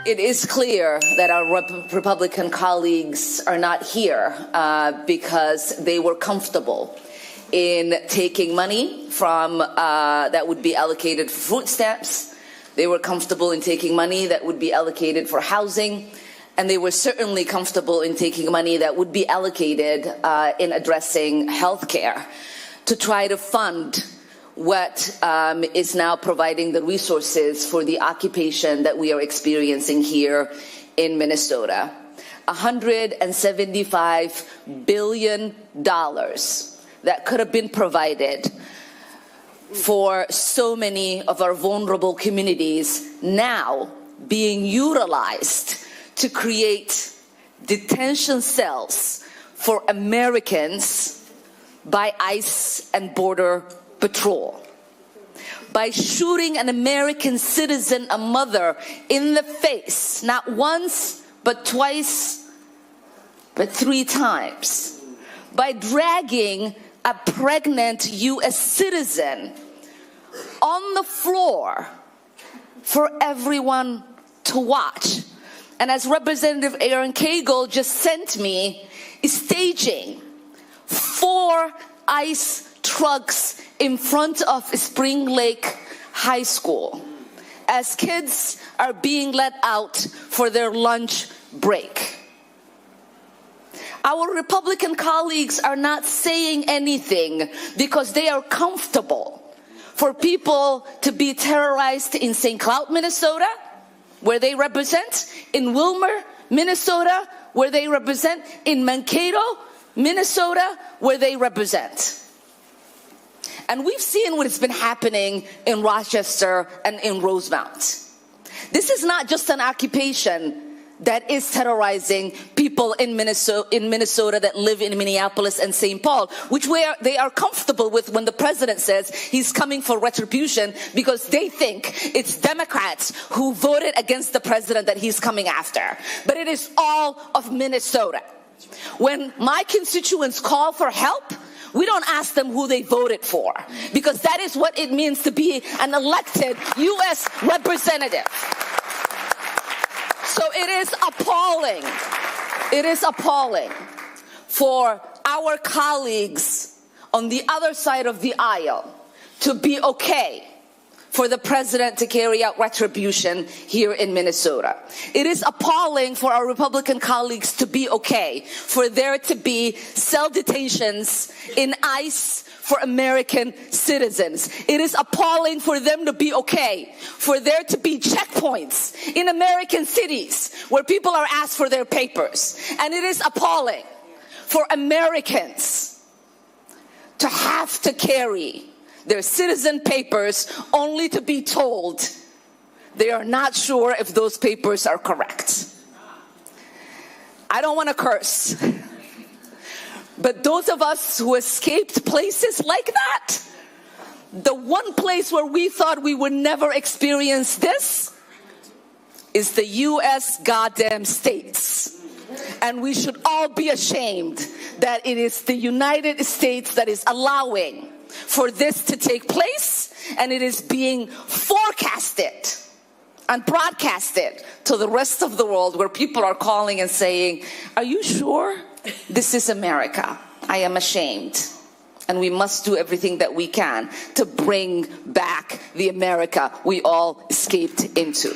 It is clear that our Republican colleagues are not here because they were comfortable in taking money from that would be allocated for food stamps. They were comfortable in taking money that would be allocated for housing. And they were certainly comfortable in taking money that would be allocated in addressing health care to try to fund what is now providing the resources for the occupation that we are experiencing here in Minnesota. $175 billion that could have been provided for so many of our vulnerable communities now being utilized to create detention cells for Americans by ICE and Border Patrol. By shooting an American citizen, a mother, in the face, not once, but twice, but 3 times. By dragging a pregnant U.S. citizen on the floor for everyone to watch. And as Representative Aaron Cagle just sent me, is staging 4 ICE trucks in front of Spring Lake High School as kids are being let out for their lunch break. Our Republican colleagues are not saying anything because they are comfortable for people to be terrorized in St. Cloud, Minnesota, where they represent, in Wilmer, Minnesota, where they represent, in Mankato, Minnesota, where they represent. And we've seen what has been happening in Rochester and in Rosemount. This is not just an occupation that is terrorizing people in Minnesota that live in Minneapolis and St. Paul, which they are comfortable with when the president says he's coming for retribution because they think it's Democrats who voted against the president that he's coming after. But it is all of Minnesota. When my constituents call for help, we don't ask them who they voted for, because that is what it means to be an elected U.S. representative. So it is appalling. It is appalling for our colleagues on the other side of the aisle to be okay for the president to carry out retribution here in Minnesota. It is appalling for our Republican colleagues to be okay for there to be cell detentions in ICE for American citizens. It is appalling for them to be okay for there to be checkpoints in American cities where people are asked for their papers. And it is appalling for Americans to have to carry their citizen papers only to be told they are not sure if those papers are correct. I don't want to curse, but those of us who escaped places like that, the one place where we thought we would never experience this is the U.S. goddamn States. And we should all be ashamed that it is the United States that is allowing for this to take place, and it is being forecasted and broadcasted to the rest of the world, where people are calling and saying, are you sure this is America? I am ashamed. And we must do everything that we can to bring back the America we all escaped into.